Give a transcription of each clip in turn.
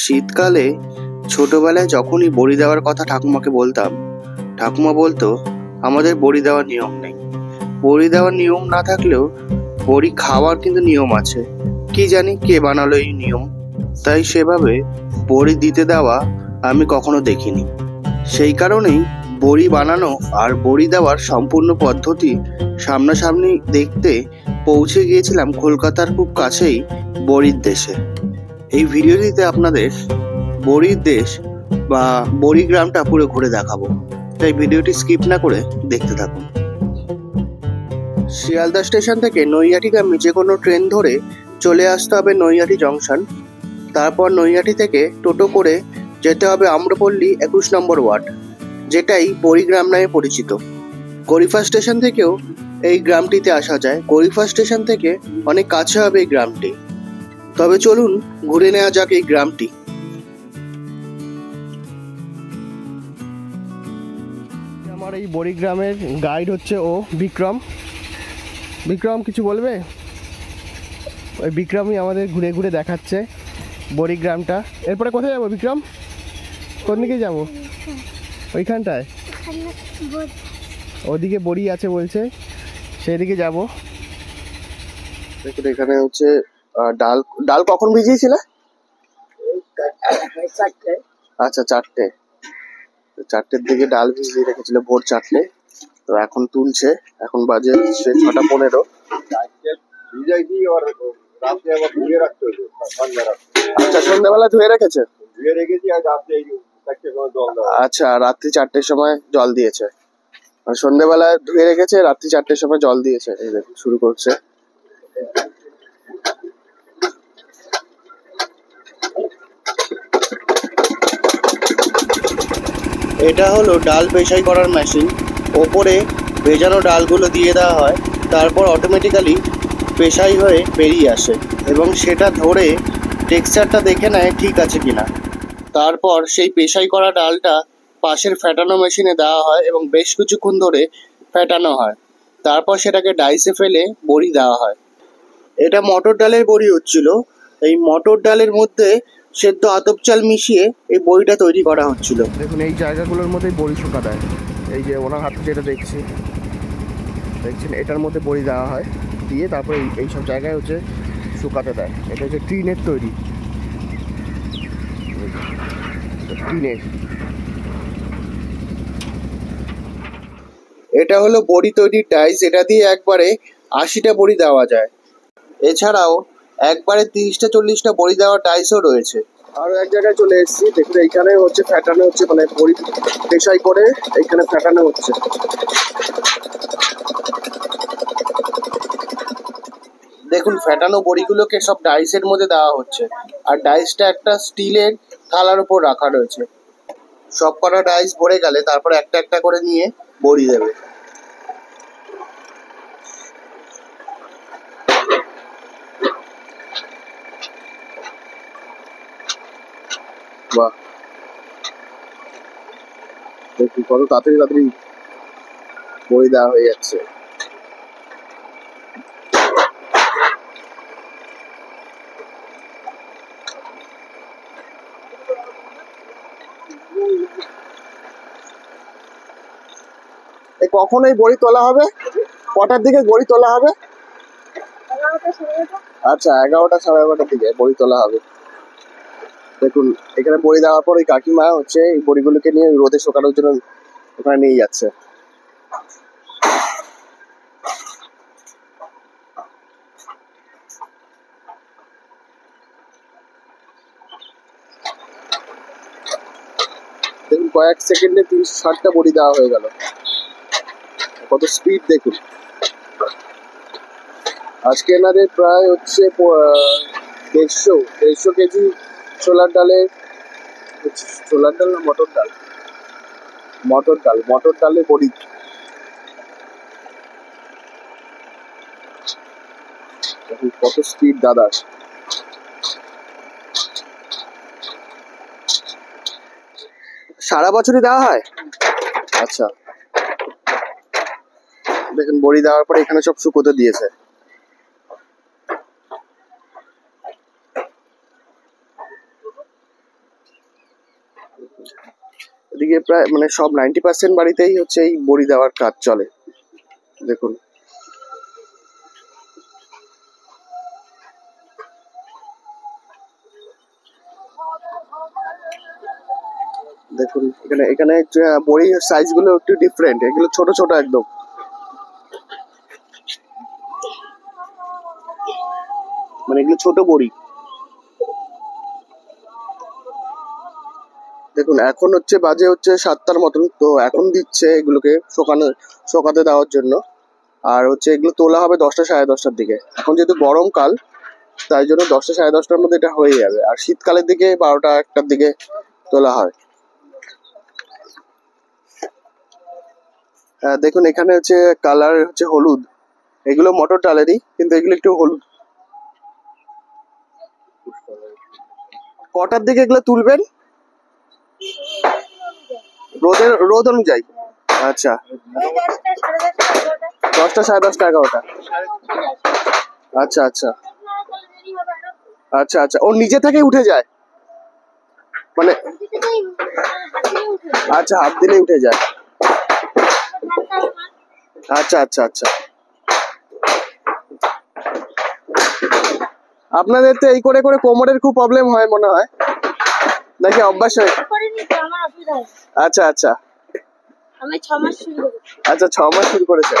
শীতকালে ছোটবেলায় যখনই বড়ি দেওয়ার কথা ঠাকুমাকে বলতাম, ঠাকুমা বলতো আমাদের বড়ি দেওয়ার নিয়ম নেই। বড়ি দেওয়ার নিয়ম না থাকলেও বড়ি খাওয়ার কিন্তু নিয়ম আছে। কি জানি কে বানালো এই নিয়ম, তাই সেভাবে বড়ি দিতে দেওয়া আমি কখনো দেখিনি। সেই কারণেই বড়ি বানানো আর বড়ি দেওয়ার সম্পূর্ণ পদ্ধতি সামনাসামনি দেখতে পৌঁছে গিয়েছিলাম কলকাতার খুব কাছেই বড়ির দেশে। এই ভিডিওটিতে আপনাদের বড়ির দেশ বা বড়ি গ্রামটা পুরো ঘুরে দেখাবো, তাই ভিডিওটি স্কিপ না করে দেখতে থাকুন। শিয়ালদা স্টেশন থেকে নৈহাটিগামী যে কোনো ট্রেন ধরে চলে আসতে হবে নৈহাটি জংশন। তারপর নৈহাটি থেকে টোটো করে যেতে হবে আম্রপল্লী 21 নম্বর ওয়ার্ড, যেটাই বড়িগ্রাম নামে পরিচিত। গরিফা স্টেশন থেকেও এই গ্রামটিতে আসা যায়। গরিফা স্টেশন থেকে অনেক কাছে হবে এই গ্রামটি। তবে চলুন ঘুরে নেওয়া যাক এই গ্রামটি। আমার এই বড়িগ্রামের গাইড হচ্ছে ও বিক্রম। বিক্রম কিছু বলবে? ওই বিক্রমই আমাদের ঘুরে ঘুরে দেখাচ্ছে বড়িগ্রামটা। এরপরে কোথায় যাবো বিক্রম? কোন দিকে যাবো? ওইখানটায় ওদিকে বড়ি আছে বলছে, সেদিকে যাব। দেখুন এখানে হচ্ছে ডাল। ডাল কখন ভিজিয়েছিলে? আচ্ছা, 4টের দিকে ডাল ভিজিয়ে রেখেছিল, ভোর 4টে। তো এখন তুলছে, এখন বাজে 6:15। আচ্ছা, সন্ধ্যাবেলা ধুয়ে রেখেছে। আচ্ছা, রাত্রি 4টের সময় জল দিয়েছে। সন্ধ্যাবেলা ধুয়ে রেখেছে, রাত্রি 4টের সময় জল দিয়েছে। এই দেখুন শুরু করছে। এটা হলো ডাল পেশাই করার মেশিন। ওপরে ভেজানো ডালগুলো দিয়ে দেওয়া হয়, তারপর অটোমেটিক্যালি পেশাই হয়ে বেরিয়ে আসে এবং সেটা ধরে টেক্সচারটা দেখে নেয় ঠিক আছে কিনা। তারপর সেই পেশাই করা ডালটা পাশের ফ্যাটানো মেশিনে দেওয়া হয় এবং বেশ কিছুক্ষণ ধরে ফ্যাটানো হয়। তারপর সেটাকে ডাইসে ফেলে বড়ি দেওয়া হয়। এটা মটর ডালের বড়ি হচ্ছিল। এই মটর ডালের মধ্যে সেদ্ধ আতপ চাল মিশিয়ে এই বড়িটা তৈরি করা হচ্ছিল। দেখুন এই জায়গাগুলোর মধ্যেই বড়ি শুকা দেয়। এই যে ওনার হাতে যেটা দেখছেন, এটার মধ্যে বড়ি দেওয়া হয়, দিয়ে তারপরে এই সব জায়গায় হচ্ছে শুকাতে দেয়। এটা হচ্ছে টিনের তৈরি, টিনের। এটা হলো বড়ি তৈরির ডাইস। এটা দিয়ে একবারে 80টা বড়ি দেওয়া যায়। এছাড়াও একবারে 30টা 40টা বড়ি দেওয়ার ডাইসও রয়েছে। আরো এক জায়গায় চলে এসেছি। দেখুন এইখানে হচ্ছে ফ্যাটানো হচ্ছে, মানে বড়ি পেশাই করে এইখানে ফ্যাটানো হচ্ছে। দেখুন ফ্যাটানো বড়িগুলোকে সব ডাইসের মধ্যে দেওয়া হচ্ছে, আর ডাইসটা একটা স্টিলের থালার উপর রাখা রয়েছে। সব কটা ডাইস ভরে গেলে তারপর একটা একটা করে নিয়ে বড়ি দেবে। বাহ, দেখুন কত তাড়াতাড়ি বড়ি দেওয়া হয়ে যাচ্ছে। কখন এই বড়ি তোলা হবে? কটার দিকে বড়ি তোলা হবে? আচ্ছা, 11টা 11:30টার দিকে বড়ি তোলা হবে। দেখুন এখানে বড়ি দেওয়ার পর ওই কাকিমা হচ্ছে এই বড়িগুলোকে নিয়ে রোদে শুকানোর জন্য ওখানে নিয়ে যাচ্ছে। দেখুন কয়েক সেকেন্ডে 30-60টা বড়ি দেওয়া হয়ে গেল। কত স্পিড দেখুন। আজকে এনাদের প্রায় হচ্ছে 150 কেজি ছোলার ডালের, ছোলার ডাল না মটর ডাল, মটর ডালের বড়ি। কত স্পিড দাদা। সারা বছরই দেওয়া হয়? আচ্ছা, দেখুন বড়ি দেওয়ার পরে এখানে সব শুকোতে দিয়েছে। এদিকে প্রায় মানে সব 90% বাড়িতেই হচ্ছে এই বড়ি দেওয়ার কাজ চলে। দেখুন দেখুন এখানে এখানে বড়ির সাইজ গুলো একটু ডিফারেন্ট, এগুলো ছোট ছোট একদম। মানে এগুলো ছোট বড়ি। দেখুন এখন হচ্ছে বাজে হচ্ছে 7টার মতন, তো এখন দিচ্ছে এগুলোকে শোকাতে দেওয়ার জন্য। আর হচ্ছে এগুলো তোলা হবে 10টা সাড়ে 10টার দিকে। এখন যেহেতু গরমকাল তাই জন্য 10টা সাড়ে 10টার মধ্যে এটা হয়ে যাবে, আর শীতকালের দিকে 12টা 1টার দিকে তোলা হয়। দেখুন এখানে হচ্ছে কালার হচ্ছে হলুদ, এগুলো মটর ডালেরই কিন্তু এগুলো একটু হলুদ। কটার দিকে এগুলো তুলবেন? রোদ অনুযায়ী। আচ্ছা 10টা সাড়ে 10টা 11টা। আচ্ছা আচ্ছা আচ্ছা আচ্ছা, ও নিজে থেকেই উঠে যায় মানে? আচ্ছা হাত দিলেই উঠে যায়। আচ্ছা আচ্ছা আচ্ছা, আপনাদের তো এই করে করে কোমরের খুব প্রবলেম হয় মনে হয়, নাকি অভ্যাস হয়ে? আচ্ছা আচ্ছা, আমি 6 মাস শুরু করেছি। আচ্ছা 6 মাস শুরু করেছে।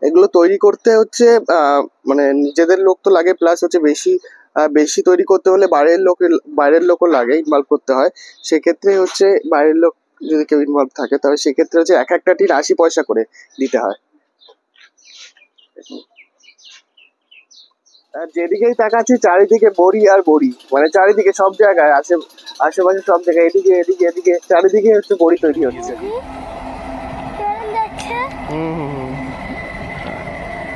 এগুলো তৈরি করতে হচ্ছে মানে নিজেদের লোক তো লাগে, প্লাস হচ্ছে বেশি তৈরি করতে হলে বাইরের লোকও লাগে, ইনভলভ করতে হয়। সেক্ষেত্রে হচ্ছে বাইরের লোক যদি কেউ ইনভলভ থাকে তাহলে সেক্ষেত্রে হচ্ছে এক একটা টিন 80 পয়সা করে দিতে হয়। আর যেদিকেই তাকাচ্ছি চারিদিকে বড়ি আর বড়ি, মানে চারিদিকে সব জায়গায় আশেপাশে সব জায়গায় এদিকে এদিকে এদিকে চারিদিকে হচ্ছে বড়ি তৈরি হচ্ছে।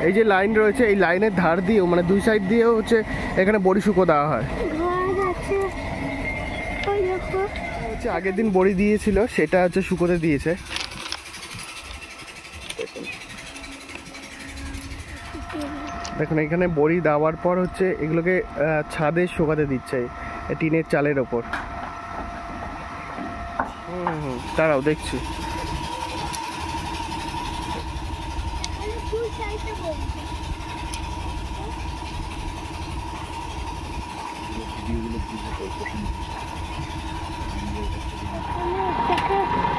এই যে লাইন রয়েছে এই লাইনের ধার দিয়েও মানে দুই সাইড দিয়েও হচ্ছে এখানে বড়ি শুকো দেওয়া হয়। হচ্ছে আগের দিন বড়ি দিয়েছিল সেটা হচ্ছে শুকোতে দিয়েছে। দেখুন এখানে বড়ি দেওয়ার পর হচ্ছে এগুলোকে ছাদে শুকাতে দিচ্ছে টিনের চালের ওপর। তারাও দেখছি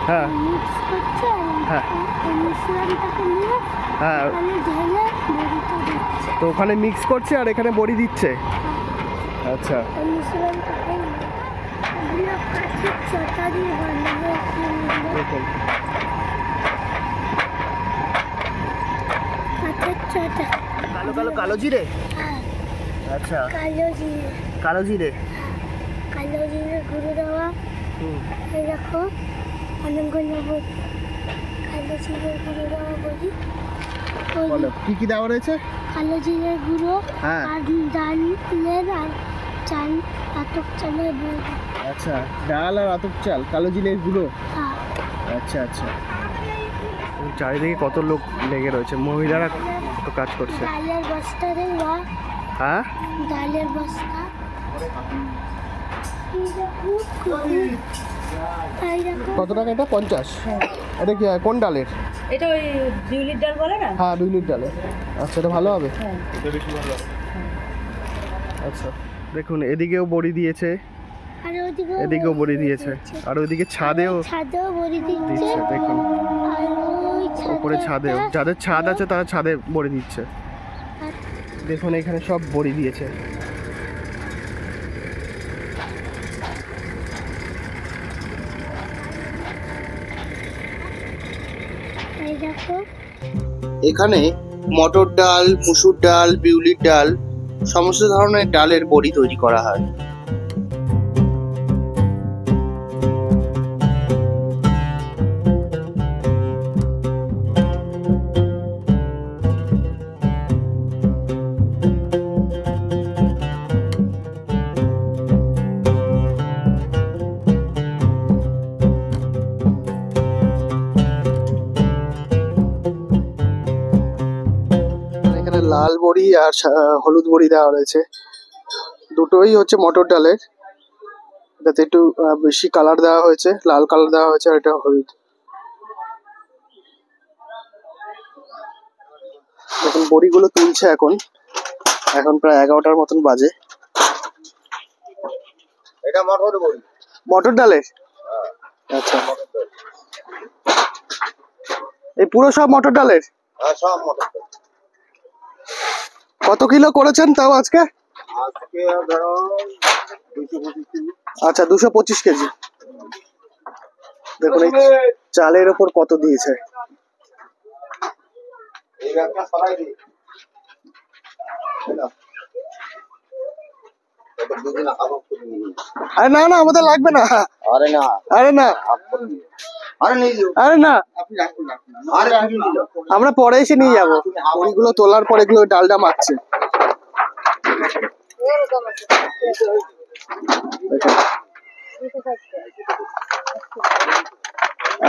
হ্যাঁ হ্যাঁ হ্যাঁ, তো ওখানে মিক্স করছে আর এখানে বড়ি দিচ্ছে। আচ্ছা কালো কালো কালো জিরে। আচ্ছা কালো জিরে গুঁড়ো দেওয়া। দেখো অনেকগুলো কালো জিরে গুঁড়ো দেওয়া বলি। বলো কি কি দেওয়া রয়েছে? কালো জিরে গুঁড়ো আর ডালের আর চাল আতপ চালের গুঁড়ো। আচ্ছা ডাল আর আতপ চাল কালো জিরের গুঁড়ো। আচ্ছা আচ্ছা, চারিদিকে কত লোক লেগে রয়েছে, মহিলারা কত কাজ করছে। ডালের বস্তা দেওয়া। হ্যাঁ ডালের বস্তা। কত টাকা এটা? 50। এটা কি কোন ডালের? এটা ওই বিউলির ডাল বলে না? হ্যাঁ বিউলির ডালের। আচ্ছা এটা ভালো হবে। আচ্ছা দেখুন এদিকেও বড়ি দিয়েছে, এদিকেও বড়ি দিয়েছে, আর ওইদিকে ছাদেও বড়ি দিচ্ছে। দেখুন উপরে ছাদেও, যাদের ছাদ আছে তারা ছাদে বড়ি দিচ্ছে। দেখুন এখানে সব বড়ি দিয়েছে। এখানে মটর ডাল, মুসুর ডাল, বিউলির ডাল সমস্ত ধরনের ডালের বড়ি তৈরি করা হয়। লাল বড়ি আর হলুদ বড়ি দেওয়া রয়েছে, দুটোই হচ্ছে মটর ডালের। এটাতে একটু বেশি কালার দেওয়া হয়েছে, লাল কালার দেওয়া হয়েছে, আর এটা হলুদ। দেখুন বড়িগুলো তুলছে এখন, এখন প্রায় 11টার মতন বাজে। এটা মটর বড়ি, মটর ডালের? আচ্ছা, এই পুরো সব মটর ডালের? হ্যাঁ সব মটর ডাল। কত কিলো করেছেন তাও আজকে? আজকে ধরো 225 কেজি। আচ্ছা, 225 কেজি। দেখুন এই চালের ওপর কত দিয়েছে। এই ব্যাগটা সরাই দিই। আরে না না, আমাদের লাগবে না। আরে না, আরে না, আরে নিয়ে যাও। আরে না, আপনি রাখুন রাখুন। আরে নিয়ে যাও। আমরা পরে এসে নিয়ে যাবো। বড়িগুলো তোলার পর এগুলো ডালটা মাখছে।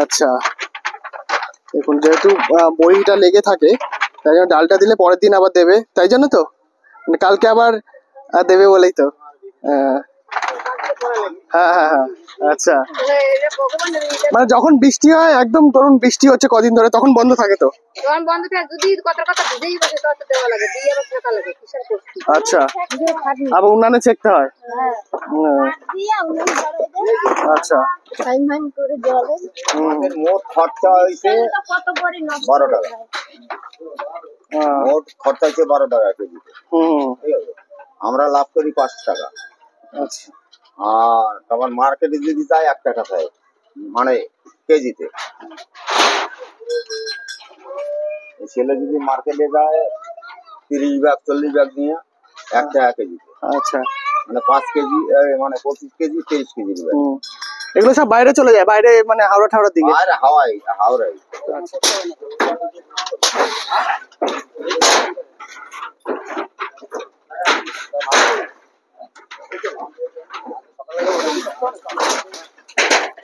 আচ্ছা, দেখুন যেহেতু বড়িটা লেগে থাকে তাই জন্য ডালটা দিলে পরের দিন আবার দেবে, তাই জন্য তো মানে কালকে আবার দেবে বলেই তো। হ্যাঁ হ্যাঁ হ্যাঁ হ্যাঁ, আচ্ছা। মানে যখন বৃষ্টি হয়, একদম ধরুন বৃষ্টি হচ্ছে কদিন ধরে, তখন বন্ধ থাকে তো? তখন বন্ধ থাকে, যদি কথা বুঝেই বসে তত দেওয়া লাগে, দিয়ে আবার থাকা লাগে, কিসের করছি। আচ্ছা, আবার উনানে চেকতে হয়? হ্যাঁ, আচ্ছা, টাইম টাইম করে জলে আমাদের মোট খরচা হয়েছে কত বড়ি নষ্ট 12 টাকা। মোট খরচা হয়েছে 12 টাকা কেজিতে। ঠিক আছে, আমরা লাভ করি 5 টাকা। আচ্ছা, আর তোমার মার্কেটে যদি যায় 1 টাকা চাই, মানে কেজিতে। ছেলে যদি মার্কেটে যায় 30 ব্যাগ 40 ব্যাগ নিয়ে 1 টাকা কেজিতে। আচ্ছা, মানে 5 কেজি মানে 25 কেজি 23 কেজি ব্যাগ। এগুলো সব বাইরে চলে যায়, বাইরে মানে হাওড়া ঠাওড়ার দিকে? আর হাওয়াই হাওড়াই। আচ্ছা,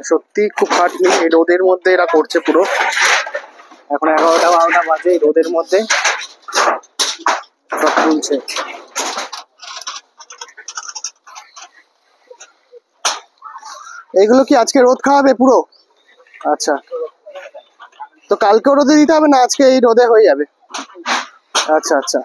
সত্যি খুব খাটনি এই রোদের মধ্যে এরা করছে পুরো। এখন 11টা 12টা বাজে, এই রোদের মধ্যে সব তুলছে। এইগুলো কি আজকে রোদ খাওয়াবে পুরো? আচ্ছা, তো কালকেও রোদে দিতে হবে না, আজকে এই রোদে হয়ে যাবে? আচ্ছা আচ্ছা,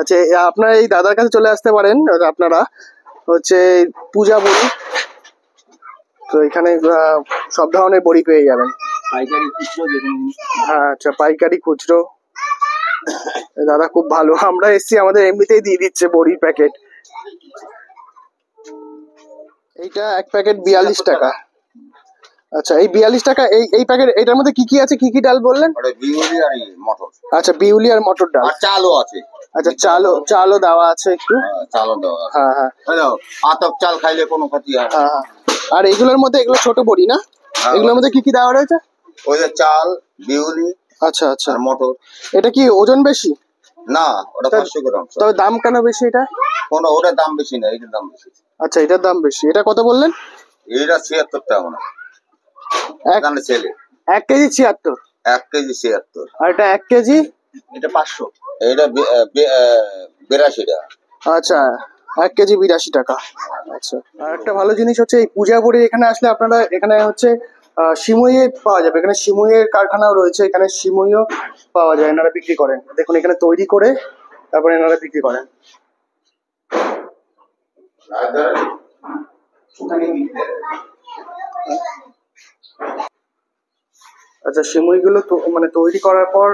আচ্ছা। আপনারা এই দাদার কাছে চলে আসতে পারেন, আপনারা হচ্ছে পূজা বড়ি, তো এখানে সব ধরনের বড়ি পেয়ে যাবেন। পাইকারি খুচরো যেখানে। হ্যাঁ, আচ্ছা, পাইকারি খুচরো। দাদা খুব ভালো, আমরা এসছি আমাদের এমনিতেই দিয়ে দিচ্ছে বড়ির প্যাকেট। এইটা এক প্যাকেট 42 টাকা। আচ্ছা, এই 42 টাকা এই প্যাকেট, এটার মধ্যে কি কি আছে, কি কি ডাল বললেন? বিউলি আর মটর। আচ্ছা, বিউলি আর মটর ডাল। আর চালও আছে। আচ্ছা, চালও দেওয়া আছে একটু। চালও দেওয়া আছে। হ্যাঁ হ্যাঁ, আতপ চাল খাইলে কোনো ক্ষতি হয় না। হ্যাঁ। আর এগুলোর মধ্যে, এগুলো ছোট বড়ি না? এগুলোর মধ্যে কি কি দেওয়া রয়েছে? ওই যে চাল, বিউলি, আচ্ছা আচ্ছা, আর মটর। এটা কি ওজন বেশি? না, ওটা 500 গ্রাম। তবে দাম কেন বেশি এটা? ওটার দাম বেশি না, এটার দাম বেশি। আচ্ছা, এটার দাম বেশি। এটা কত বললেন? এটা 76 টাকা না। এখানে ছেলে 1 কেজি 76? 1 কেজি 76। আর এটা 1 কেজি? এটা 500। এটা 82 টাকা। আচ্ছা, 1 কেজি 82 টাকা। আচ্ছা, আর একটা ভালো জিনিস হচ্ছে এই পূজা বড়ি এখানে আসলে আপনারা, এখানে হচ্ছে সিমুইয়ে পাওয়া যাবে। এখানে সিমুইয়ের কারখানাও রয়েছে, এখানে সিমুইও পাওয়া যায়, এনারা বিক্রি করেন। দেখুন এখানে তৈরি করে তারপরে এনারা বিক্রি করেন। আচ্ছা, সিমুইগুলো মানে তৈরি করার পর,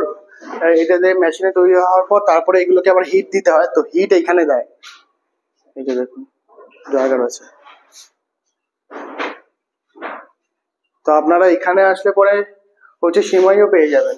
এটা দিয়ে মেশিনে তৈরি হওয়ার পর তারপরে এগুলোকে আবার হিট দিতে হয়, তো হিট এইখানে দেয়। এই যে দেখুন জায়গা রয়েছে। তো আপনারা এখানে আসলে পরে হচ্ছে সিমাইও পেয়ে যাবেন।